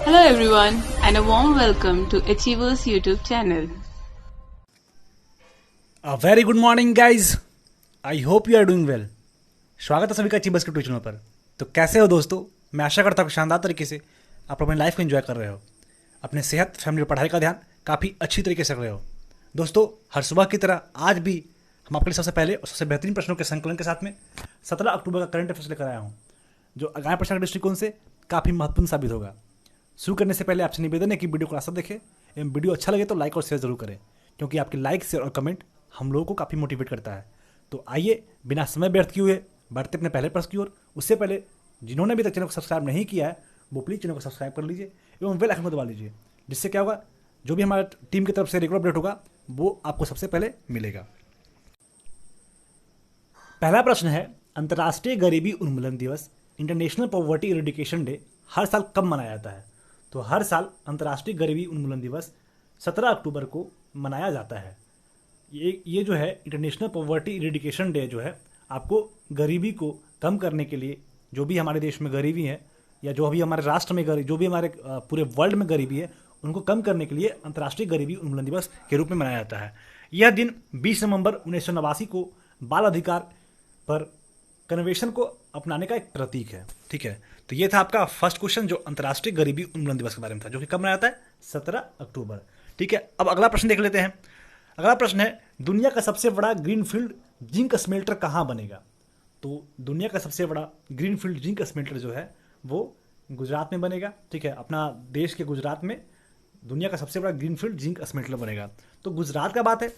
Hello everyone and a warm welcome to Achievers YouTube channel. Very good morning guys, I hope you are doing well. स्वागत है सभी का achievers के YouTube channel पर। तो कैसे हो दोस्तों? मैं आशा करता हूँ कि शानदार तरीके से आप अपनी लाइफ को एंजॉय कर रहे हो, अपने सेहत, फैमिली और पढ़ाई का ध्यान काफ़ी अच्छी तरीके से रख रहे हो। दोस्तों, हर सुबह की तरह आज भी हम आपके लिए सबसे पहले और सबसे बेहतरीन प्रश्नों के संकलन के साथ में 17 अक्टूबर का करंट अफेयर्स लेकर आया हूँ, जो आगामी प्रश्न के दृष्टिकोण से काफ़ी महत्वपूर्ण साबित होगा। शुरू करने से पहले आपसे निवेदन है कि वीडियो को लास्ट तक देखें एवं वीडियो अच्छा लगे तो लाइक और शेयर जरूर करें, क्योंकि आपके लाइक, शेयर और कमेंट हम लोगों को काफ़ी मोटिवेट करता है। तो आइए बिना समय व्यर्थ किए हुए बढ़ते अपने पहले प्रश्न की ओर। उससे पहले जिन्होंने अभी तक चैनल को सब्सक्राइब नहीं किया है वो प्लीज़ चैनल को सब्सक्राइब कर लीजिए एवं बेल आइकन को दबा लीजिए, जिससे क्या होगा, जो भी हमारे टीम की तरफ से रेगुलर अपडेट होगा वो आपको सबसे पहले मिलेगा। पहला प्रश्न है, अंतर्राष्ट्रीय गरीबी उन्मूलन दिवस, इंटरनेशनल पॉवर्टी इरेडिकेशन डे हर साल कब मनाया जाता है? तो हर साल अंतर्राष्ट्रीय गरीबी उन्मूलन दिवस 17 अक्टूबर को मनाया जाता है। ये जो है इंटरनेशनल पॉवर्टी इरेडिकेशन डे जो है, आपको गरीबी को कम करने के लिए, जो भी हमारे देश में गरीबी है या जो भी हमारे राष्ट्र में गरीबी, जो भी हमारे पूरे वर्ल्ड में गरीबी है, उनको कम करने के लिए अंतर्राष्ट्रीय गरीबी उन्मूलन दिवस के रूप में मनाया जाता है। यह दिन 20 नवंबर 1989 को बाल अधिकार पर कन्वेंशन को अपनाने का एक प्रतीक है। ठीक है, तो ये था आपका फर्स्ट क्वेश्चन, जो अंतर्राष्ट्रीय गरीबी उन्मूलन दिवस के बारे में था, जो कि कब मनाया जाता है? 17 अक्टूबर। ठीक है, अब अगला प्रश्न देख लेते हैं। अगला प्रश्न है, दुनिया का सबसे बड़ा ग्रीनफील्ड जिंक स्मेल्टर कहाँ बनेगा? तो दुनिया का सबसे बड़ा ग्रीनफील्ड जिंक स्मेल्टर जो है वो गुजरात में बनेगा। ठीक है, अपना देश के गुजरात में दुनिया का सबसे बड़ा ग्रीनफील्ड जिंक स्मेल्टर बनेगा। तो गुजरात का बात है,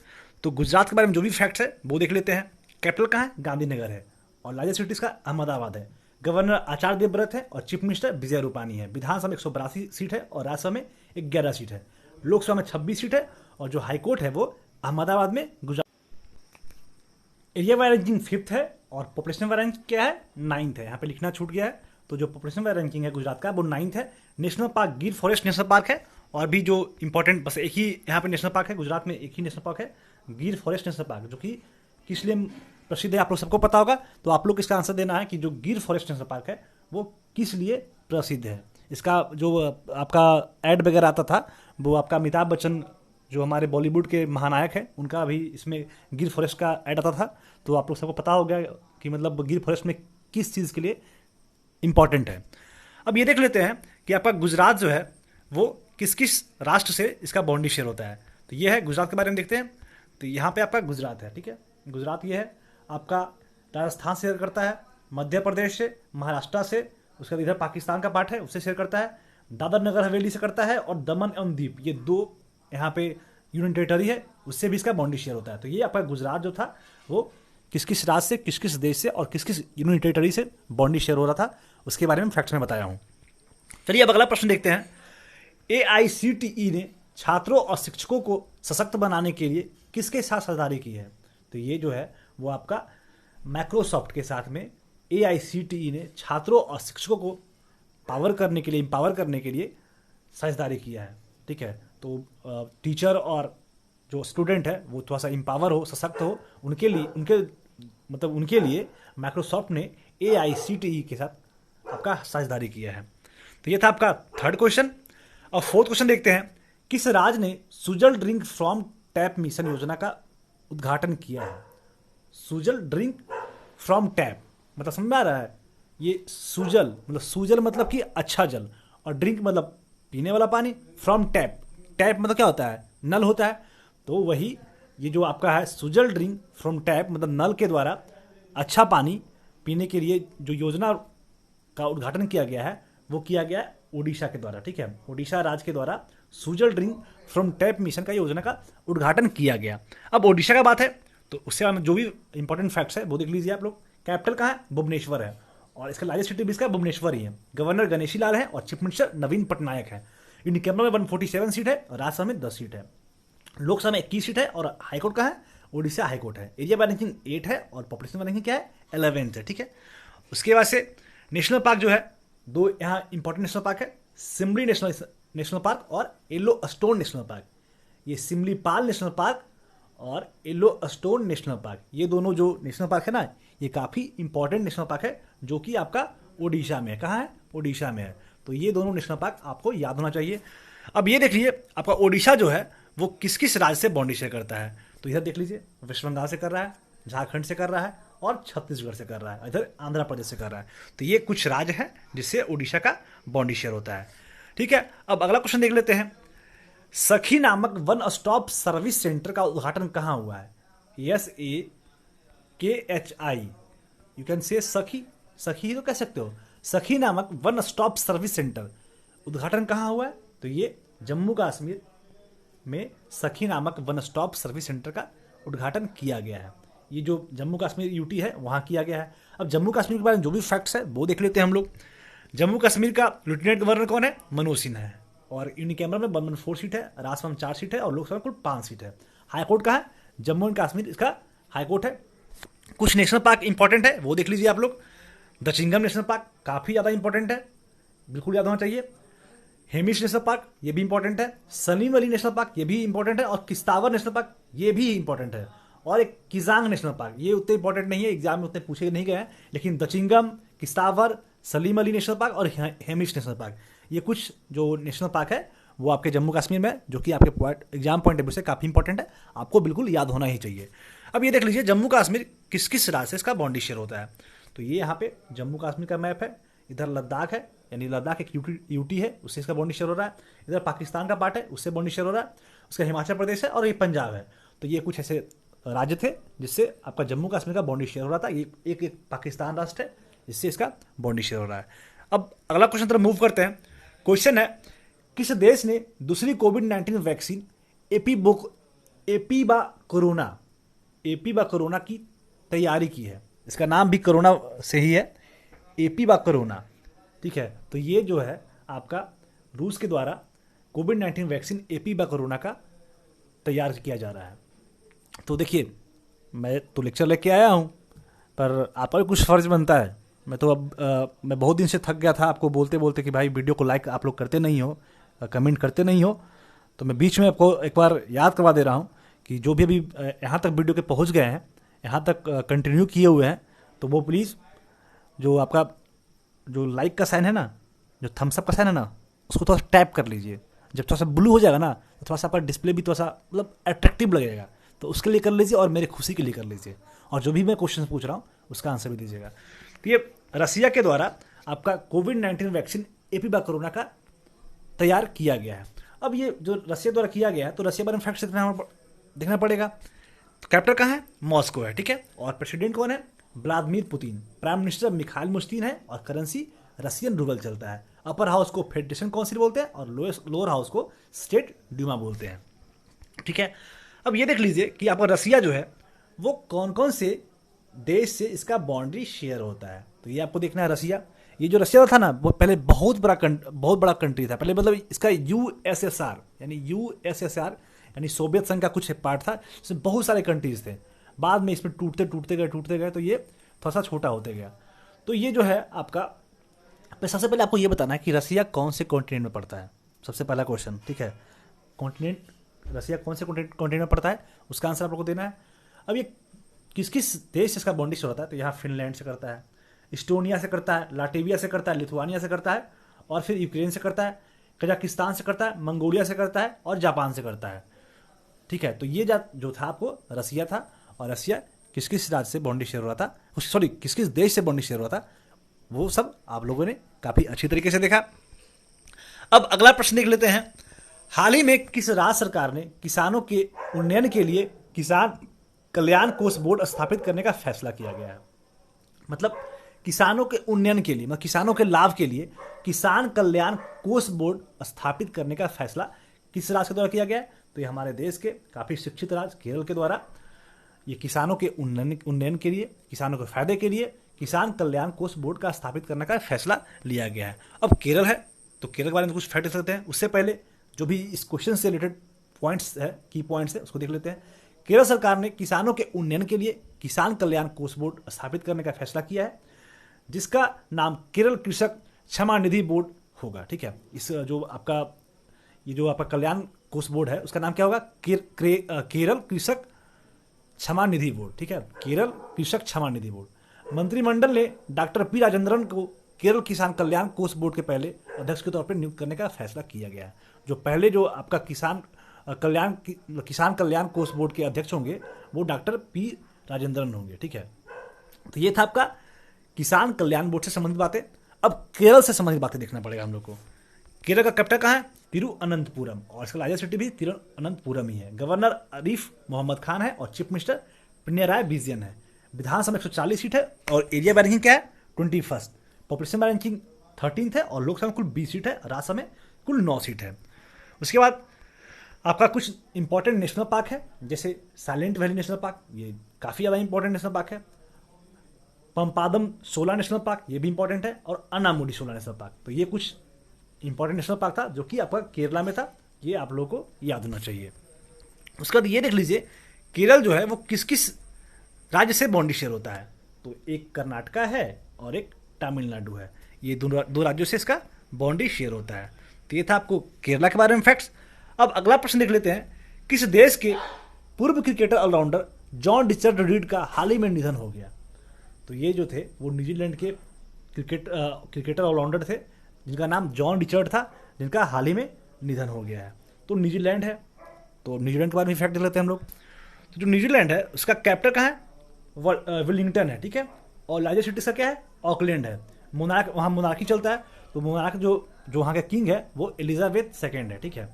तो गुजरात के बारे में जो भी फैक्ट्स है वो देख लेते हैं। कैपिटल कहाँ है? गांधीनगर है, और लार्जेस्ट सिटीज का अहमदाबाद है। गवर्नर आचार्य देवव्रत है और चीफ मिनिस्टर विजय रूपानी है। विधानसभा में 182 सीट है और राज्यसभा में 11 सीट है। लोकसभा में 26 सीट है और जो हाईकोर्ट है वो अहमदाबाद में, Gujarat. Area wise ranking 5th है और पॉपुलेशन वाइज रैंकिंग क्या है? 9th है। यहाँ पे लिखना छूट गया है, तो जो पॉपुलेशन वाइज रैंकिंग है गुजरात का वो 9th है। नेशनल पार्क गिर फॉरेस्ट नेशनल पार्क है, और भी जो इंपॉर्टेंट, बस एक ही यहाँ पे नेशनल पार्क है गुजरात में, एक ही नेशनल पार्क है गिर फॉरेस्ट नेशनल पार्क, जो कि किस लिए प्रसिद्ध है आप लोग सबको पता होगा। तो आप लोग इसका आंसर देना है कि जो गिर फॉरेस्ट नेशनल पार्क है वो किस लिए प्रसिद्ध है। इसका जो आपका एड वगैरह आता था वो आपका अमिताभ बच्चन, जो हमारे बॉलीवुड के महानायक हैं, उनका भी इसमें गिर फॉरेस्ट का ऐड आता था। तो आप लोग सबको पता हो गया कि मतलब गिर फॉरेस्ट में किस चीज़ के लिए इंपॉर्टेंट है। अब ये देख लेते हैं कि आपका गुजरात जो है वो किस किस राष्ट्र से इसका बाउंड्री शेयर होता है। तो ये है गुजरात के बारे में देखते हैं। तो यहाँ पे आपका गुजरात है। ठीक है, गुजरात ये है आपका राजस्थान से शेयर करता है, मध्य प्रदेश से, महाराष्ट्र से, उसके बाद इधर पाकिस्तान का पार्ट है उससे शेयर करता है, दादर नगर हवेली से करता है, और दमन एवं दीप, ये 2 यहाँ पे यूनियन टेरिटरी है, उससे भी इसका बाउंड्री शेयर होता है। तो ये आपका गुजरात जो था वो किस किस राज्य से, किस किस देश से और किस किस यूनियन टेरिटरी से बाउंड्री शेयर हो रहा था, उसके बारे में फैक्ट्स में बताया हूँ। चलिए अब अगला प्रश्न देखते हैं। AICTE ने छात्रों और शिक्षकों को सशक्त बनाने के लिए किसके साथ साझेदारी की है? तो ये जो है वो आपका माइक्रोसॉफ्ट के साथ में AICTE ने छात्रों और शिक्षकों को एम्पावर करने के लिए साझेदारी किया है। ठीक है, तो टीचर और जो स्टूडेंट है वो थोड़ा सा एम्पावर हो, सशक्त हो, उनके लिए माइक्रोसॉफ्ट ने AICTE के साथ आपका साझेदारी किया है। तो ये था आपका थर्ड क्वेश्चन। और फोर्थ क्वेश्चन देखते हैं, किस राज्य ने Sujal drink from tap mission योजना का उद्घाटन किया है? सुजल ड्रिंक फ्रॉम टैप मतलब समझ में आ रहा है? ये सुजल मतलब कि अच्छा जल, और ड्रिंक मतलब पीने वाला पानी, फ्रॉम टैप, टैप मतलब क्या होता है? नल होता है। तो वही ये जो आपका है सुजल ड्रिंक फ्रॉम टैप मतलब नल के द्वारा अच्छा पानी पीने के लिए जो योजना का उद्घाटन किया गया है वो किया गया है ओडिशा के द्वारा। ठीक है, ओडिशा राज्य के द्वारा Sujal drink from tap mission का योजना का उद्घाटन किया गया। अब ओडिशा का बात है तो उससे हमें जो भी इंपॉर्टेंट फैक्ट्स है वो देख लीजिए आप लोग। कैपिटल कहाँ है? भुवनेश्वर है, और इसका लार्जेस्ट सिटी भी इसका भुवनेश्वर ही है। गवर्नर गणेशी लाल है और चीफ मिनिस्टर नवीन पटनायक है। इंडियन कैबिनेट में 147 सीट है और राज्यसभा में 10 सीट है। लोकसभा में 21 सीट है और हाईकोर्ट कहाँ है? ओडिशा हाईकोर्ट है। एरिया वाइज रैंकिंग 8 है और पॉपुलेशन वाइज रैंकिंग क्या है? 11th है। ठीक है, उसके बाद से नेशनल पार्क जो है, 2 यहाँ इंपॉर्टेंट नेशनल पार्क है, सिमली नेशनल पार्क और येलो स्टोन नेशनल पार्क। ये सिमलीपाल नेशनल पार्क और येलो स्टोन नेशनल पार्क, ये दोनों जो नेशनल पार्क है ना, ये काफ़ी इंपॉर्टेंट नेशनल पार्क है, जो कि आपका ओडिशा में है। कहाँ है? ओडिशा में है। तो ये दोनों नेशनल पार्क आपको याद होना चाहिए। अब ये देख लीजिए आपका ओडिशा जो है वो किस किस राज्य से बाउंड्री शेयर करता है। तो इधर देख लीजिए वेस्ट बंगाल से कर रहा है, झारखंड से कर रहा है और छत्तीसगढ़ से कर रहा है, इधर आंध्र प्रदेश से कर रहा है। तो ये कुछ राज्य हैं जिससे ओडिशा का बाउंड्री शेयर होता है। ठीक है, अब अगला क्वेश्चन देख लेते हैं। सखी नामक वन स्टॉप सर्विस सेंटर का उद्घाटन कहाँ हुआ है? SAKHI, यू कैन से सखी, सखी तो कह सकते हो। सखी नामक वन स्टॉप सर्विस सेंटर उद्घाटन कहाँ हुआ है? तो ये जम्मू कश्मीर में सखी नामक वन स्टॉप सर्विस सेंटर का उद्घाटन किया गया है। ये जो जम्मू कश्मीर यूटी है वहाँ किया गया है। अब जम्मू कश्मीर के बारे में जो भी फैक्ट्स है वो देख लेते हैं हम लोग। जम्मू कश्मीर का लेफ्टिनेंट गवर्नर कौन है? मनोज सिन्हा है। और इन कैमरा में 114 सीट है, राज्यसभा में 4 सीट है और लोकसभा में कुल 5 सीट है। हाईकोर्ट का है जम्मू एंड कश्मीर, इसका हाईकोर्ट है। कुछ नेशनल पार्क इंपॉर्टेंट है वो देख लीजिए आप लोग। दचिंगम नेशनल पार्क काफ़ी ज़्यादा इंपॉर्टेंट है, बिल्कुल याद होना चाहिए। हेमिश नेशनल पार्क ये भी इंपॉर्टेंट है। सलीम अली नेशनल पार्क ये भी इंपॉर्टेंट है। और किस्तावर नेशनल पार्क ये भी इंपॉर्टेंट है। और एक किजांग नेशनल पार्क ये उतने इंपॉर्टेंट नहीं है, एग्जाम में उतने पूछे नहीं गए हैं, लेकिन दचिंगम, किस्तावर, सलीम अली नेशनल पार्क और हेमिश नेशनल पार्क ये कुछ जो नेशनल पार्क है वो आपके जम्मू कश्मीर में, जो कि आपके एग्जाम पॉइंट ऑफ व्यू से काफ़ी इंपॉर्टेंट है, आपको बिल्कुल याद होना ही चाहिए। अब ये देख लीजिए जम्मू कश्मीर किस किस राज्य से इसका बाउंड्री शेयर होता है। तो ये यहाँ पे जम्मू कश्मीर का मैप है। इधर लद्दाख है, यानी लद्दाख एक यूटी है, उससे इसका बाउंड्री शेयर हो रहा है। इधर पाकिस्तान का पार्ट है, उससे बाउंड्री शेयर हो रहा है। उसका हिमाचल प्रदेश है और ये पंजाब है। तो ये कुछ ऐसे राज्य थे जिससे आपका जम्मू कश्मीर का बाउंड्री शेयर हो रहा था। ये एक पाकिस्तान राष्ट्र है जिससे इसका बाउंड्री शेयर हो रहा है। अब अगला क्वेश्चन तरफ मूव करते हैं। क्वेश्चन है, किस देश ने दूसरी कोविड-19 वैक्सीन एपीबा कोरोना की तैयारी की है? इसका नाम भी कोरोना से ही है, एपीबा कोरोना। ठीक है, तो ये जो है आपका रूस के द्वारा कोविड-19 वैक्सीन एपीबा कोरोना का तैयार किया जा रहा है। तो देखिए मैं तो लेक्चर लेके आया हूँ, पर आपका भी कुछ फर्ज बनता है। मैं तो मैं बहुत दिन से थक गया था आपको बोलते बोलते कि भाई वीडियो को लाइक आप लोग करते नहीं हो, कमेंट करते नहीं हो। तो मैं बीच में आपको एक बार याद करवा दे रहा हूँ कि जो भी अभी यहाँ तक वीडियो के पहुँच गए हैं, यहाँ तक कंटिन्यू किए हुए हैं, तो वो प्लीज़ जो आपका जो लाइक का साइन है ना, जो थम्सअप का साइन है ना, उसको थोड़ा सा टैप कर लीजिए। जब थोड़ा सा ब्लू हो जाएगा ना तो थोड़ा सा आपका डिस्प्ले भी थोड़ा सा मतलब अट्रैक्टिव लगेगा। तो उसके लिए कर लीजिए और मेरे खुशी के लिए कर लीजिए। और जो भी मैं क्वेश्चन पूछ रहा हूँ उसका आंसर भी दीजिएगा। तो ये रसिया के द्वारा आपका कोविड-19 वैक्सीन एपीबा कोरोना का तैयार किया गया है। अब ये जो रसिया द्वारा किया गया है तो रसिया बारे में फैक्ट देखना पड़ेगा। तो कैपिटल कहाँ है? मॉस्को है। ठीक है, और प्रेसिडेंट कौन है? Vladimir Putin. Prime minister Mikhail Mishustin है और करेंसी रसियन रूबल चलता है। अपर हाउस को फेडरेशन काउंसिल बोलते हैं और लोअर हाउस को स्टेट ड्यूमा बोलते हैं। ठीक है, अब ये देख लीजिए कि आपका रसिया जो है वो कौन कौन से देश से इसका बाउंड्री शेयर होता है। तो ये आपको देखना है। रसिया, ये जो रसिया था ना वो पहले बहुत बड़ा कंट्री था पहले, मतलब इसका यूएसएसआर यानी सोवियत संघ का कुछ पार्ट था, इसमें बहुत सारे कंट्रीज थे। बाद में इसमें टूटते गए तो ये थोड़ा सा छोटा होते गया। तो ये जो है आपका, सबसे पहले आपको ये बताना है कि रसिया कौन से कॉन्टिनेंट में पड़ता है। सबसे पहला क्वेश्चन, ठीक है, कॉन्टिनेंट, रसिया कौन से कॉन्टिनेंट में पड़ता है उसका आंसर आप लोगों को देना है। अब ये किस किस देश से इसका बाउंड्री शेयर होता है? तो यहाँ फिनलैंड से करता है, इस्टोनिया से करता है, लाटविया से करता है, लिथुआनिया से करता है और फिर यूक्रेन से करता है, कजाकिस्तान से करता है, मंगोलिया से करता है और जापान से करता है। ठीक है, तो ये जो था आपको रसिया था। और रसिया किस किस राज्य से बाउंड्री शेयर हो रहा था, सॉरी किस किस देश से बाउंड्री शेयर हो रहा था, वो सब आप लोगों ने काफ़ी अच्छी तरीके से देखा। अब अगला प्रश्न देख लेते हैं। हाल ही में किस राज्य सरकार ने किसानों के उन्नयन के लिए किसान कल्याण कोष बोर्ड स्थापित करने का फैसला किया गया है? मतलब किसानों के उन्नयन के लिए, मतलब किसानों के लाभ के लिए किसान कल्याण कोष बोर्ड स्थापित करने का फैसला किस राज्य के द्वारा किया गया है? तो ये हमारे देश के काफ़ी शिक्षित राज्य केरल के द्वारा ये किसानों के उन्नयन के लिए, किसानों के फायदे के लिए किसान कल्याण कोष बोर्ड का स्थापित करने का फैसला लिया गया है। अब केरल है तो केरल के बारे में कुछ फैक्ट देख सकते हैं। उससे पहले जो भी इस क्वेश्चन से रिलेटेड पॉइंट्स है, की पॉइंट्स है, उसको देख लेते हैं। केरल सरकार ने किसानों के उन्नयन के लिए किसान कल्याण कोष बोर्ड स्थापित करने का फैसला किया है, जिसका नाम केरल कृषक क्षमा निधि बोर्ड होगा। ठीक है, इस जो आपका कल्याण कोष बोर्ड है उसका नाम क्या होगा? केरल कृषक क्षमा निधि बोर्ड। ठीक है, केरल कृषक क्षमा निधि बोर्ड। मंत्रिमंडल ने डॉक्टर पी राजेंद्रन को केरल किसान कल्याण कोष बोर्ड के पहले अध्यक्ष के तौर पर नियुक्त करने का फैसला किया गया है। जो पहले जो आपका किसान कल्याण कोष बोर्ड के अध्यक्ष होंगे वो डॉक्टर पी राजेंद्रन होंगे। ठीक है, तो ये था आपका किसान कल्याण बोर्ड से संबंधित बातें। अब केरल से संबंधित बातें देखना पड़ेगा हम लोग को। केरल का कैपिटल कहाँ है? तिरुअनंतपुरम, और इसका लार्जेस्ट सिटी भी तिरुअनंतपुरम ही है। गवर्नर आरिफ मोहम्मद खान है और चीफ मिनिस्टर पिनराई विजयन है। विधानसभा 140 सीट है और एरिया बाय रैंकिंग क्या है? 21। पॉपुलेशन बाय रैंकिंग 13th है और लोकसभा में कुल 20 सीट है, राज्यसभा में कुल 9 सीट है। उसके बाद आपका कुछ इंपॉर्टेंट नेशनल पार्क है, जैसे साइलेंट वैली नेशनल पार्क, ये काफ़ी ज़्यादा इंपॉर्टेंट नेशनल पार्क है। पंपादम 16 नेशनल पार्क, ये भी इंपॉर्टेंट है, और अनामुडी 16 नेशनल पार्क। तो ये कुछ इंपॉर्टेंट नेशनल पार्क था जो कि आपका केरला में था, ये आप लोगों को याद होना चाहिए। उसके बाद ये देख लीजिए केरल जो है वो किस किस राज्य से बाउंड्री शेयर होता है। तो एक कर्नाटका है और एक तमिलनाडु है, ये दो राज्यों से इसका बाउंड्री शेयर होता है। तो ये था आपको केरला के बारे में फैक्ट्स। अब अगला प्रश्न देख लेते हैं, किस देश के पूर्व cricketer allrounder John Richard Reid का हाल ही में निधन हो गया? तो ये जो थे वो न्यूजीलैंड के क्रिकेटर ऑलराउंडर थे जिनका नाम जॉन रिचर्ड था, जिनका हाल ही में निधन हो गया है। तो न्यूजीलैंड है, तो न्यूजीलैंड के बारे में फैक्ट देख लेते हैं हम लोग। तो जो न्यूजीलैंड है उसका कैपिटल कहाँ है? वेलिंगटन है। ठीक है, और लार्जेस्ट सिटी का क्या है? ऑकलैंड है। मोनार्क, वहाँ मोनार्की चलता है, तो मोनार्क जो वहाँ का किंग है वो एलिजाबेथ सेकेंड है। ठीक है,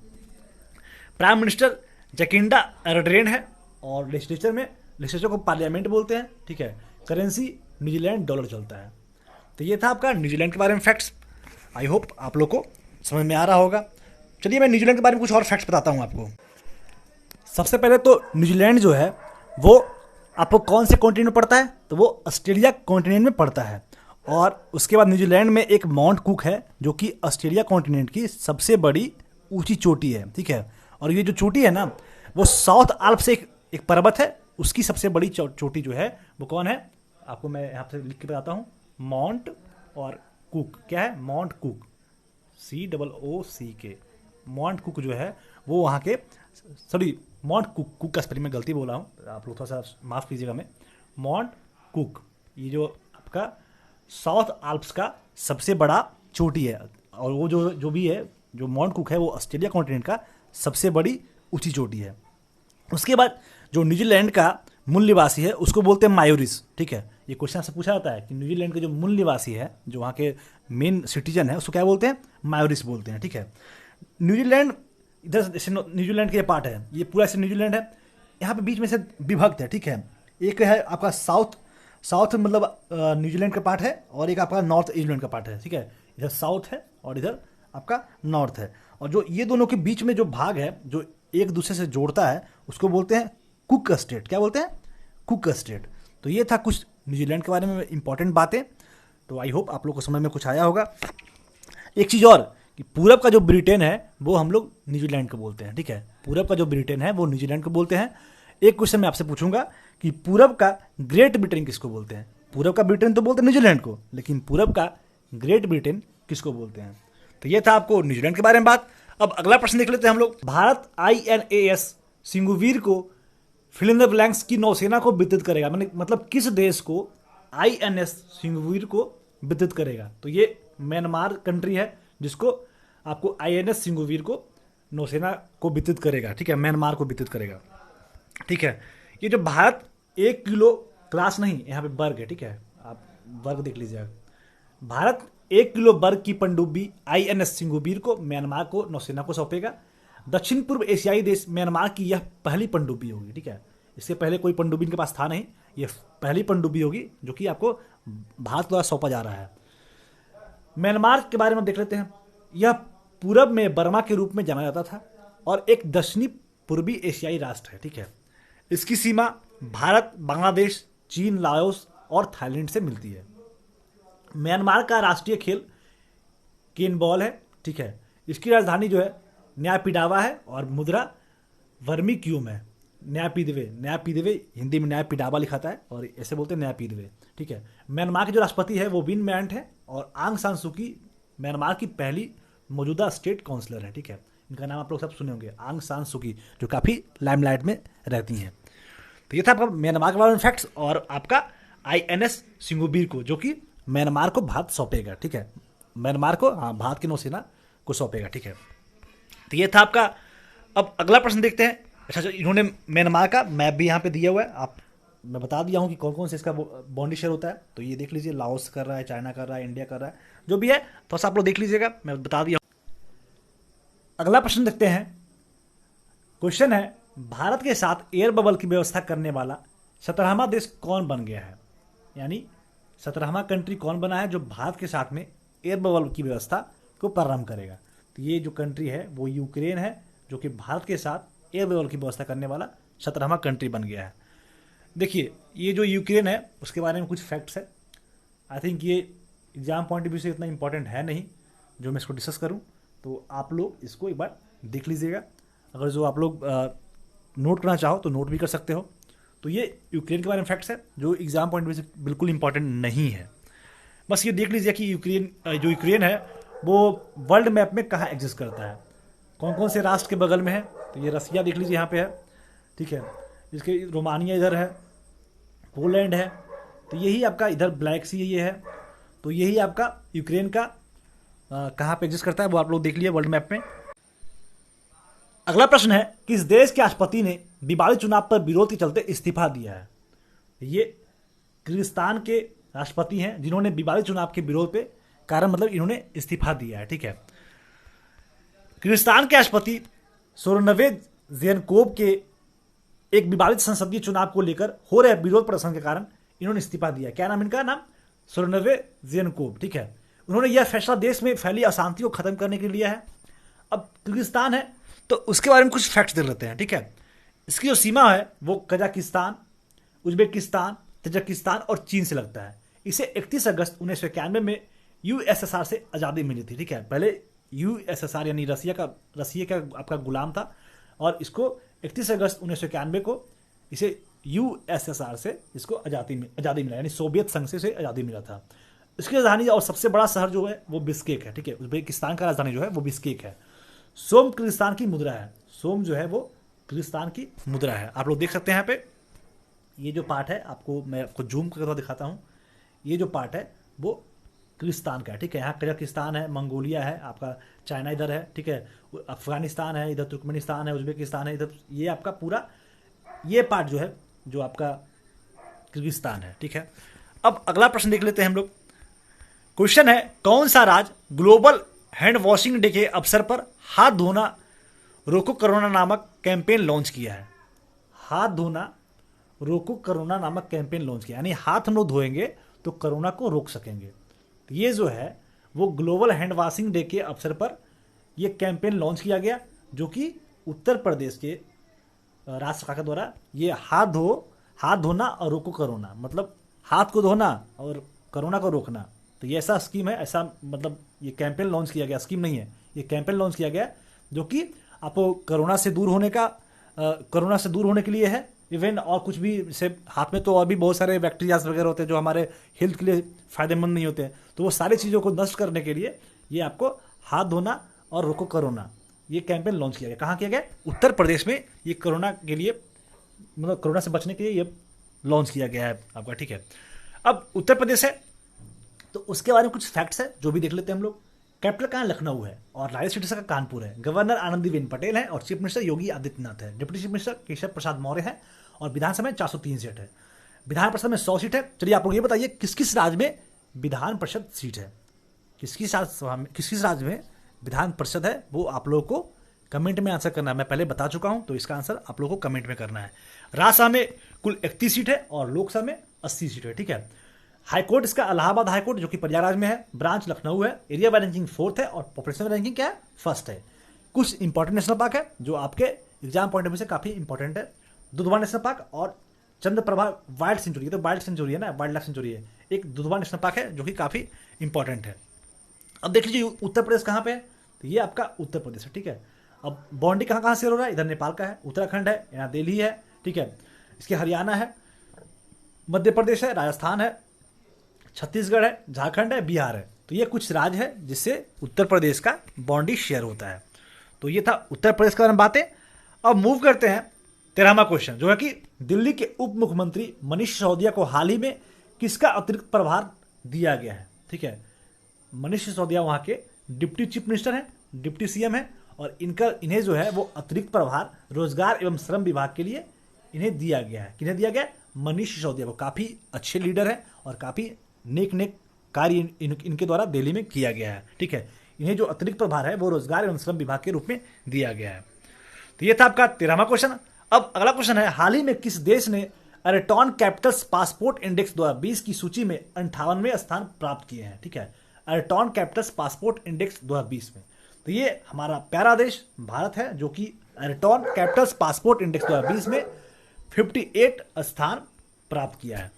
प्राइम मिनिस्टर जैकिंडा अर्डेन है, और लेजिस्लेचर को पार्लियामेंट बोलते हैं। ठीक है, करेंसी न्यूजीलैंड डॉलर चलता है। तो ये था आपका न्यूजीलैंड के बारे में फैक्ट्स। आई होप आप लोग को समझ में आ रहा होगा। चलिए मैं न्यूजीलैंड के बारे में कुछ और फैक्ट्स बताता हूँ आपको। सबसे पहले तो न्यूजीलैंड जो है वो आपको कौन से कॉन्टिनेंट में पड़ता है? तो वो ऑस्ट्रेलिया कॉन्टिनेंट में पड़ता है। और उसके बाद न्यूजीलैंड में एक माउंट कुक है जो कि ऑस्ट्रेलिया कॉन्टिनेंट की सबसे बड़ी ऊंची चोटी है। ठीक है, और ये जो चोटी है ना वो साउथ आल्प से एक पर्वत है, उसकी सबसे बड़ी चोटी जो है वो कौन है? आपको मैं यहाँ पे लिख के बताता हूँ, माउंट और कुक। क्या है? Mount cook, COOC। Mount cook जो है वो वहाँ के, सॉरी माउंट कुक का स्पेलिंग में गलती बोला हूँ, आप लोग थोड़ा सा माफ़ कीजिएगा। मैं माउंट कुक, ये जो आपका साउथ आल्प्स का सबसे बड़ा चोटी है, और वो जो भी है, जो माउंट कुक है वो ऑस्ट्रेलिया कॉन्टिनेंट का सबसे बड़ी ऊंची चोटी है। उसके बाद जो न्यूजीलैंड का मूल निवासी है उसको बोलते हैं मायोरिस। ठीक है, ये क्वेश्चन आपसे पूछा जाता है कि न्यूजीलैंड के जो मूल निवासी है, जो वहाँ के मेन सिटीजन है, उसको क्या बोलते हैं? मायोरिस बोलते हैं। ठीक है, न्यूजीलैंड इधर जैसे न्यूजीलैंड के पार्ट है, ये पूरा ऐसे न्यूजीलैंड है, यहाँ पे बीच में से विभक्त है। ठीक है, एक है आपका साउथ मतलब न्यूजीलैंड का पार्ट है, और एक आपका नॉर्थ न्यूजीलैंड का पार्ट है। ठीक है, इधर साउथ है और इधर आपका नॉर्थ है, और जो ये दोनों के बीच में जो भाग है जो एक दूसरे से जोड़ता है उसको बोलते हैं कुक स्टेट। क्या बोलते हैं? Cook state. तो ये था कुछ न्यूजीलैंड के बारे में इंपॉर्टेंट बातें। तो आई होप आप लोग को समझ में कुछ आया होगा। एक चीज़ और कि पूरब का जो ब्रिटेन है वो हम लोग न्यूजीलैंड को बोलते हैं। ठीक है, पूरब का जो ब्रिटेन है वो न्यूजीलैंड को बोलते हैं। एक क्वेश्चन मैं आपसे पूछूंगा कि पूरब का ग्रेट ब्रिटेन किसको बोलते हैं? पूरब का ब्रिटेन तो बोलते हैं न्यूजीलैंड को, लेकिन पूरब का ग्रेट ब्रिटेन किसको बोलते हैं? तो ये था आपको न्यूजीलैंड के बारे में बात। अब अगला प्रश्न देख लेते हैं हम लोग। भारत INAS सिंगुवीर को फिल इन द ब्लैंक्स की नौसेना को वितरित करेगा, मतलब किस देश को INS सिंगुवीर को वितरित करेगा? तो ये म्यांमार कंट्री है जिसको आपको INS सिंगुवीर को नौसेना को वितरित करेगा। ठीक है, म्यांमार को वितरित करेगा। ठीक है, ये जो भारत 1 किलो क्लास नहीं, यहाँ पे वर्ग है। ठीक है, आप वर्ग देख लीजिए। भारत 1 किलो वर्ग की पनडुब्बी INS सिंगुवीर को म्यांमार को नौसेना को सौंपेगा। दक्षिण पूर्व एशियाई देश म्यांमार की यह पहली पनडुब्बी होगी। ठीक है, इससे पहले कोई पनडुब्बी इनके पास था नहीं, ये पहली पनडुब्बी होगी जो कि आपको भारत द्वारा सौंपा जा रहा है। म्यांमार के बारे में देख लेते हैं। यह पूरब में बर्मा के रूप में जाना जाता था और एक दक्षिणी पूर्वी एशियाई राष्ट्र है। ठीक है, इसकी सीमा भारत, बांग्लादेश, चीन, लाओस और थाईलैंड से मिलती है। म्यांमार का राष्ट्रीय खेल केन बॉल है। ठीक है, इसकी राजधानी जो है न्यायपिडावा है और मुद्रा वर्मीक्यूम है। न्यायपीदवे हिंदी में न्यायपिडावा लिखाता है और ऐसे बोलते हैं न्यायपीदवे। ठीक है, म्यांमार के जो राष्ट्रपति है वो विन मिंट है और आंग सान सू की म्यांमार की पहली मौजूदा स्टेट काउंसलर है। ठीक है, इनका नाम आप लोग सब सुने होंगे, आंग सान सू की, जो काफ़ी लाइमलाइट में रहती हैं। तो ये था आपका म्यांमार के बारे में फैक्ट्स और आपका INS सिंगुवीर को, जो कि म्यांमार को भारत सौंपेगा, ठीक है, म्यांमार को, हाँ, भारत की नौसेना को सौंपेगा, ठीक है। तो ये था आपका। अब अगला प्रश्न देखते हैं। अच्छा, इन्होंने म्यांमार का मैप भी यहाँ पे दिया हुआ है, आप, मैं बता दिया हूँ कि कौन कौन से इसका बॉन्डी शेयर होता है। तो ये देख लीजिए, लाओस कर रहा है, चाइना कर रहा है, इंडिया कर रहा है, जो भी है थोड़ा सा आप लोग देख लीजिएगा, मैं बता दिया हूँ। अगला प्रश्न देखते हैं। क्वेश्चन है, भारत के साथ एयर बबल की व्यवस्था करने वाला 17वां देश कौन बन गया है? यानी 17वां कंट्री कौन बना है जो भारत के साथ में एयर बबल की व्यवस्था को प्रारंभ करेगा? तो ये जो कंट्री है वो यूक्रेन है, जो कि भारत के साथ एयर बबल की व्यवस्था करने वाला 17वां कंट्री बन गया है। देखिए, ये जो यूक्रेन है उसके बारे में कुछ फैक्ट्स है। आई थिंक ये एग्जाम पॉइंट ऑफ व्यू से इतना इंपॉर्टेंट है नहीं जो मैं इसको डिस्कस करूं, तो आप लोग इसको एक बार देख लीजिएगा। अगर जो आप लोग नोट करना चाहो तो नोट भी कर सकते हो। तो ये यूक्रेन के बारे में फैक्ट्स है जो एग्जाम पॉइंट ऑफ व्यू से बिल्कुल इंपॉर्टेंट नहीं है। बस ये देख लीजिए कि यूक्रेन है वो वर्ल्ड मैप में कहाँ एग्जिस्ट करता है, कौन कौन से राष्ट्र के बगल में है। तो ये रसिया देख लीजिए यहाँ पे है, ठीक है, इसके रोमानिया इधर है, पोलैंड है, तो यही आपका इधर ब्लैक सी ये है। तो यही आपका यूक्रेन का कहाँ पे एग्जिस्ट करता है वो आप लोग देख लिए वर्ल्ड मैप में। अगला प्रश्न है, किस देश के राष्ट्रपति ने दिवाली चुनाव पर विरोध के चलते इस्तीफा दिया है? ये किर्गिस्तान के राष्ट्रपति हैं जिन्होंने दिवाली चुनाव के विरोध पे कारण मतलब इन्होंने इस्तीफा दिया है, ठीक है। किर्गिस्तान के राष्ट्रपति सोरनवे जेनकोब के एक विवादित संसदीय चुनाव को लेकर हो रहे विरोध प्रदर्शन के कारण इन्होंने इस्तीफा दिया। क्या नाम इनका? नाम सोरनवे जेनकोब, ठीक है। उन्होंने यह फैसला देश में फैली अशांति को खत्म करने के लिए लिया है। अब किर्गिस्तान है तो उसके बारे में कुछ फैक्ट्स देख लेते हैं, ठीक है। इसकी जो सीमा है वो कजाकिस्तान, उज्बेकिस्तान, तजाकिस्तान और चीन से लगता है। इसे 31 अगस्त 1991 में यूएसएसआर से आज़ादी मिली थी, ठीक है। पहले यूएसएसआर यानी रसिया का आपका गुलाम था, और इसको 31 अगस्त 1991 को इसे यूएसएसआर से इसको आज़ादी मिला, यानी सोवियत संघ से आज़ादी मिला था। इसकी राजधानी और सबसे बड़ा शहर जो है वो बिश्केक है, ठीक है। उज्बेकिस्तान का राजधानी जो है वो बिश्केक है। सोम किर्गिस्तान की मुद्रा है, सोम जो है वो किर्गिस्तान की मुद्रा है। आप लोग देख सकते हैं यहाँ पे ये जो पार्ट है, मैं आपको जूम करके दिखाता हूँ। ये जो पार्ट है वो किर्गिस्तान का है, ठीक है। यहाँ कजाकिस्तान है, मंगोलिया है, आपका चाइना इधर है, ठीक है, अफगानिस्तान है, इधर तुर्कमेनिस्तान है, उज्बेकिस्तान है, इधर ये आपका पूरा ये पार्ट जो है जो आपका किर्गिस्तान है, ठीक है। अब अगला प्रश्न देख लेते हैं हम लोग। क्वेश्चन है, कौन सा राज्य ग्लोबल हैंड वॉशिंग डे के अवसर पर हाथ धोना रोको कोरोना नामक कैंपेन लॉन्च किया है? हाथ धोना रोको कोरोना नामक कैंपेन लॉन्च किया, यानी हाथ हम लोग धोएंगे तो कोरोना को रोक सकेंगे। तो ये जो है वो ग्लोबल हैंड वॉशिंग डे के अवसर पर ये कैंपेन लॉन्च किया गया, जो कि उत्तर प्रदेश के राज्य सरकार के द्वारा ये हाथ धोना और रोको कोरोना, मतलब हाथ को धोना और कोरोना को रोकना। तो ये ऐसा स्कीम है, ऐसा मतलब ये कैंपेन लॉन्च किया गया, स्कीम नहीं है, ये कैंपेन लॉन्च किया गया जो कि आपको कोरोना से दूर होने के लिए है। इवन और कुछ भी, जैसे हाथ में तो और भी बहुत सारे बैक्टीरियाज वगैरह होते हैं जो हमारे हेल्थ के लिए फायदेमंद नहीं होते, तो वो सारी चीज़ों को नष्ट करने के लिए ये आपको हाथ धोना और रोको कोरोना ये कैंपेन लॉन्च किया गया। कहाँ किया गया? उत्तर प्रदेश में ये कोरोना के लिए, मतलब कोरोना से बचने के लिए ये लॉन्च किया गया है आपका, ठीक है। अब उत्तर प्रदेश है तो उसके बारे में कुछ फैक्ट्स है जो भी देख लेते हैं हम लोग। कैपिटल कहाँ? लखनऊ है, और राजस्थान सिटी का कानपुर है। गवर्नर आनंदीबेन पटेल है, और चीफ मिनिस्टर योगी आदित्यनाथ है। Deputy chief minister Keshav Prasad Maurya है, और विधानसभा में 403 सीट है। विधान परिषद में 100 सीट है। चलिए आप लोग ये बताइए किस किस राज्य में विधान परिषद सीट है, किस किस राज्य में विधान परिषद है, वो आप लोगों को कमेंट में आंसर करना है। मैं पहले बता चुका हूं, तो इसका आंसर आप लोगों को कमेंट में करना है। राज्यसभा में कुल 31 सीट है, और लोकसभा में 80 सीट है, ठीक है। हाईकोर्ट इसका इलाहाबाद हाईकोर्ट जो कि प्रयागराज में है। ब्रांच लखनऊ है। एरिया बाय रैंकिंग 4th है, और पॉपुलेशन रैंकिंग क्या है? 1st है। कुछ इंपॉर्टेंट नेशनल पार्क है जो आपके एग्जाम पॉइंट ऑफ व्यू से काफी इंपॉर्टेंट है। दुधवा नेशनल पार्क और चंद्रप्रभा वाइल्ड सेंचुरी, तो वाइल्ड सेंचुरी है ना, वाइल्ड लाइफ सेंचुरी है। एक दुधवा नेशनल पार्क है जो कि काफी इंपॉर्टेंट है। अब देख लीजिए उत्तर प्रदेश कहाँ पे है, तो ये आपका उत्तर प्रदेश है, ठीक है। अब बाउंड्री कहाँ कहाँ से हो रहा है? इधर नेपाल का है, उत्तराखंड है, यहाँ दिल्ली है, ठीक है। इसके हरियाणा है, मध्य प्रदेश है, राजस्थान है, छत्तीसगढ़ है, झारखंड है, बिहार है। तो ये कुछ राज्य है जिससे उत्तर प्रदेश का बाउंड्री शेयर होता है। तो ये था उत्तर प्रदेश के बारे में बातें। अब मूव करते हैं 13वां क्वेश्चन, जो है कि दिल्ली के उप मुख्यमंत्री मनीष सिसोदिया को हाल ही में किसका अतिरिक्त प्रभार दिया गया है। ठीक है, मनीष सिसोदिया वहाँ के डिप्टी चीफ मिनिस्टर हैं, डिप्टी सीएम हैं, और इन्हें जो है वो अतिरिक्त प्रभार रोजगार एवं श्रम विभाग के लिए इन्हें दिया गया है। किन्हें दिया गया है? मनीष सिसोदिया को। काफ़ी अच्छे लीडर हैं और काफ़ी नेक नेक कार्य इनके द्वारा दिल्ली में किया गया है। ठीक है, इन्हें जो अतिरिक्त प्रभार है वो रोजगार एवं श्रम विभाग के रूप में दिया गया है। तो ये था आपका 13वां क्वेश्चन। अब अगला क्वेश्चन है, हाल ही में किस देश ने अरेटॉन कैपिटल्स पासपोर्ट इंडेक्स 2020 की सूची में 58वें स्थान प्राप्त किए हैं? ठीक है, अरेटॉन कैपिटल्स पासपोर्ट इंडेक्स 2020 में। तो ये हमारा प्यारा देश भारत है जो कि अरेटॉन कैपिटल्स पासपोर्ट इंडेक्स 2020 में 58 स्थान प्राप्त किया है।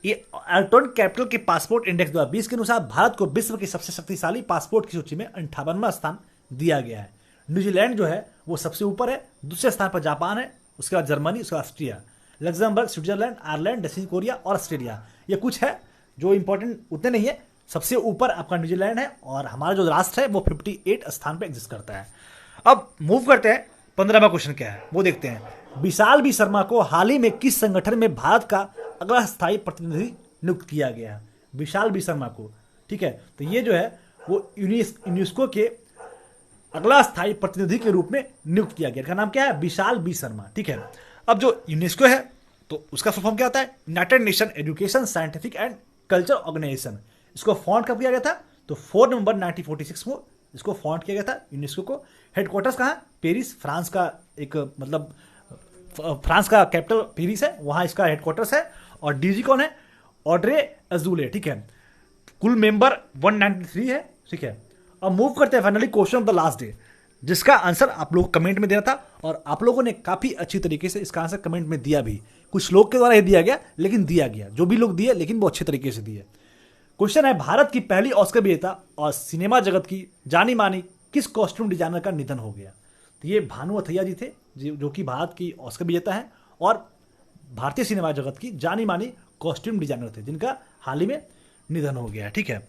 ये अरेटॉन कैपिटल के पासपोर्ट इंडेक्स 2020 के अनुसार भारत को विश्व की सबसे शक्तिशाली पासपोर्ट की सूची में 58वां स्थान दिया गया है। न्यूजीलैंड जो है वो सबसे ऊपर है, दूसरे स्थान पर जापान है, उसके बाद जर्मनी, उसके बाद ऑस्ट्रिया, लग्जमबर्ग, स्विट्जरलैंड, आयरलैंड, दक्षिण कोरिया और ऑस्ट्रेलिया। ये कुछ है जो इंपॉर्टेंट उतने नहीं है। सबसे ऊपर आपका न्यूजीलैंड है और हमारा जो राष्ट्र है वो 58 स्थान पर एग्जिस्ट करता है। अब मूव करते हैं, 15वां क्वेश्चन क्या है वो देखते हैं। विशाल बी शर्मा को हाल ही में किस संगठन में भारत का अगला स्थायी प्रतिनिधि नियुक्त किया गया? विशाल बी शर्मा को। ठीक है, तो ये जो है वो यूनेस्को के अगला स्थायी प्रतिनिधि के रूप में नियुक्त किया गया। इनका नाम क्या है? विशाल बी शर्मा। ठीक है, अब जो यूनेस्को है तो उसका फुल फॉर्म क्या होता है? United nation education scientific and culture organisation. इसको फॉन्ड कब किया गया था? तो 4 नवंबर 1946 को इसको फॉन्ड किया गया था यूनेस्को को। हेडक्वार्टर्स कहाँ? पेरिस, फ्रांस का एक मतलब फ्रांस का कैपिटल पेरिस है, वहाँ इसका हेडक्वार्टर्स है। और डीजी कौन है? ऑड्रे अजूले। ठीक है, कुल मेंबर 193 है। ठीक है, अब मूव करते हैं finally question of the last day, जिसका आंसर आप लोग कमेंट में देना था और आप लोगों ने काफ़ी अच्छी तरीके से इसका आंसर कमेंट में दिया भी। कुछ लोग के द्वारा ही दिया गया, लेकिन दिया गया, जो भी लोग दिए लेकिन वो अच्छे तरीके से दिए। क्वेश्चन है, भारत की पहली ऑस्कर विजेता और सिनेमा जगत की जानी मानी किस कॉस्ट्यूम डिजाइनर का निधन हो गया? तो ये भानु अथैया जी थे, जो कि भारत की ऑस्कर विजेता हैं और भारतीय सिनेमा जगत की जानी मानी कॉस्ट्यूम डिजाइनर थे, जिनका हाल ही में निधन हो गया है। ठीक है,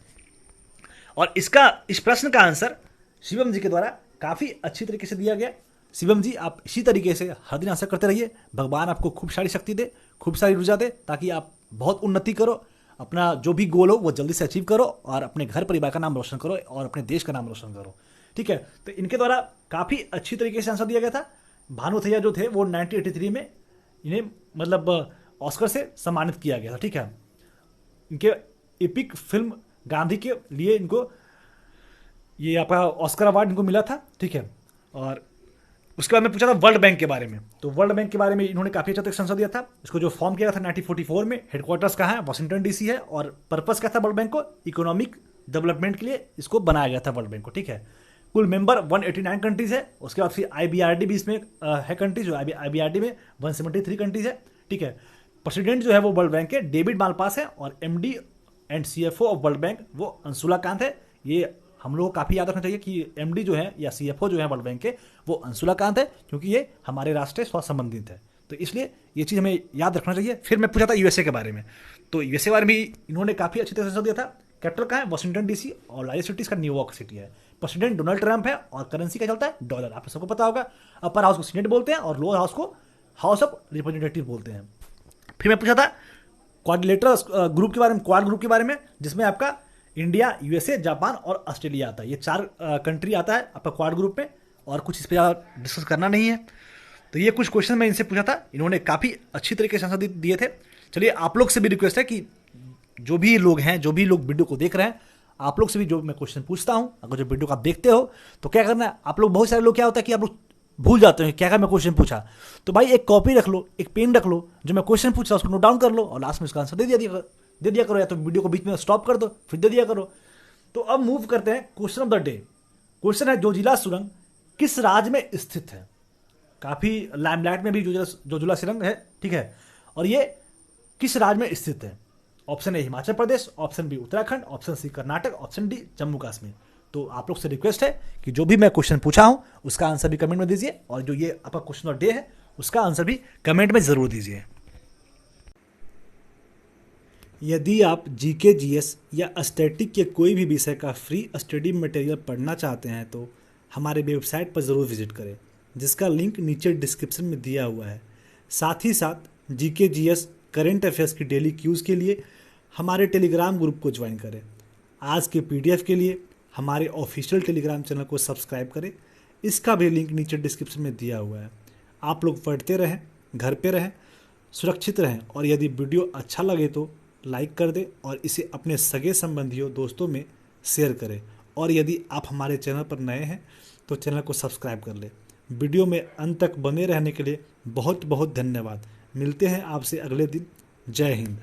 और इस प्रश्न का आंसर शिवम जी के द्वारा काफ़ी अच्छी तरीके से दिया गया। शिवम जी, आप इसी तरीके से हर दिन आंसर करते रहिए। भगवान आपको खूब सारी शक्ति दे, खूब सारी ऊर्जा दे, ताकि आप बहुत उन्नति करो, अपना जो भी गोल हो वो जल्दी से अचीव करो और अपने घर परिवार का नाम रोशन करो और अपने देश का नाम रोशन करो। ठीक है, तो इनके द्वारा काफ़ी अच्छी तरीके से आंसर दिया गया था। भानु अथैया जो थे वो 1983 में इन्हें मतलब ऑस्कर से सम्मानित किया गया था। ठीक है, इनके एपिक फिल्म गांधी के लिए इनको ये आपका ऑस्कर अवार्ड इनको मिला था। ठीक है, और उसके बाद में पूछा था वर्ल्ड बैंक के बारे में। तो वर्ल्ड बैंक के बारे में इन्होंने काफ़ी अच्छा तक आंसर दिया था। इसको जो फॉर्म किया था 1944 में, हेडक्वार्टर्स कहाँ है? वाशिंगटन डीसी है, और पर्पस क्या था वर्ल्ड बैंक को? इकोनॉमिक डेवलपमेंट के लिए इसको बनाया गया था वर्ल्ड बैंक को। ठीक है, कुल मेंबर 189 कंट्रीज है। उसके बाद फिर IBRD भी इसमें है कंट्रीज, जो IBRD में 173 कंट्रीज है। ठीक है, प्रेसिडेंट जो है वो वर्ल्ड बैंक के डेविड मालपास है और MD and CFO of world bank वो अंशुला कांत है। ये हम लोगों को काफ़ी याद रखना चाहिए कि MD जो है या CFO जो है वर्ल्ड बैंक के वो अंशुला कांत है, क्योंकि ये हमारे राष्ट्र से संबंधित है, तो इसलिए ये चीज़ हमें याद रखना चाहिए। फिर मैं पूछा था USA के बारे में, तो USA के बारे में भी इन्होंने काफ़ी अच्छी तरह से दिया था। कैपिटल कहाँ है? वाशिंगटन DC, और लार्जेस्ट सिटी इसका न्यूयॉर्क सिटी है। प्रेसिडेंट डोनाल्ड ट्रंप है और करेंसी क्या चलता है? डॉलर। आप सबको पता होगा। अपर हाउस को सीनेट बोलते हैं और लोअर हाउस को हाउस ऑफ रिप्रेजेंटेटिव बोलते हैं। फिर मैं पूछा था क्वाड्रिलेटरल ग्रुप के बारे में, क्वाड ग्रुप के बारे में, जिसमें आपका इंडिया, USA, जापान और ऑस्ट्रेलिया आता है। ये 4 कंट्री आता है आपका क्वाड ग्रुप में, और कुछ इस पर डिस्कस करना नहीं है। तो ये कुछ क्वेश्चन मैं इनसे पूछा था, इन्होंने काफ़ी अच्छी तरीके से आंसर दिए थे। चलिए, आप लोग से भी रिक्वेस्ट है कि जो भी लोग हैं, जो भी लोग वीडियो को देख रहे हैं, आप लोग से भी जो मैं क्वेश्चन पूछता हूँ, अगर जो वीडियो को आप देखते हो तो क्या करना है, आप लोग बहुत सारे लोग क्या होता है कि आप लोग भूल जाते हैं क्या मैं क्वेश्चन पूछा। तो भाई एक कॉपी रख लो, एक पेन रख लो, जो मैं क्वेश्चन पूछ रहा हूँ उसको नोट डाउन कर लो और लास्ट में उसका आंसर दे दिया करो, या तो वीडियो को बीच में स्टॉप कर दो फिर दे दिया करो। तो अब मूव करते हैं question of the day. Question है, जोजिला सुरंग किस राज्य में स्थित है? काफ़ी लाइमलाइट में भी जोजिला सुरंग है। ठीक है, और ये किस राज्य में स्थित है? Option A Himachal Pradesh, option B Uttarakhand, option C Karnataka, option D Jammu Kashmir. तो आप लोग से रिक्वेस्ट है कि जो भी मैं क्वेश्चन पूछा हूं उसका आंसर भी कमेंट में दीजिए, और जो ये आपका क्वेश्चन ऑफ डे है उसका आंसर भी कमेंट में जरूर दीजिए। यदि आप GK GS या स्टैटिक के कोई भी विषय का फ्री स्टडी मटेरियल पढ़ना चाहते हैं तो हमारे वेबसाइट पर ज़रूर विजिट करें, जिसका लिंक नीचे डिस्क्रिप्शन में दिया हुआ है। साथ ही साथ GK GS करेंट अफेयर्स की डेली क्यूज़ के लिए हमारे टेलीग्राम ग्रुप को ज्वाइन करें। आज के PDF के लिए हमारे ऑफिशियल टेलीग्राम चैनल को सब्सक्राइब करें। इसका भी लिंक नीचे डिस्क्रिप्शन में दिया हुआ है। आप लोग पढ़ते रहें, घर पे रहें, सुरक्षित रहें और यदि वीडियो अच्छा लगे तो लाइक कर दें और इसे अपने सगे संबंधियों दोस्तों में शेयर करें। और यदि आप हमारे चैनल पर नए हैं तो चैनल को सब्सक्राइब कर लें। वीडियो में अंत तक बने रहने के लिए बहुत बहुत धन्यवाद। मिलते हैं आपसे अगले दिन। जय हिंद।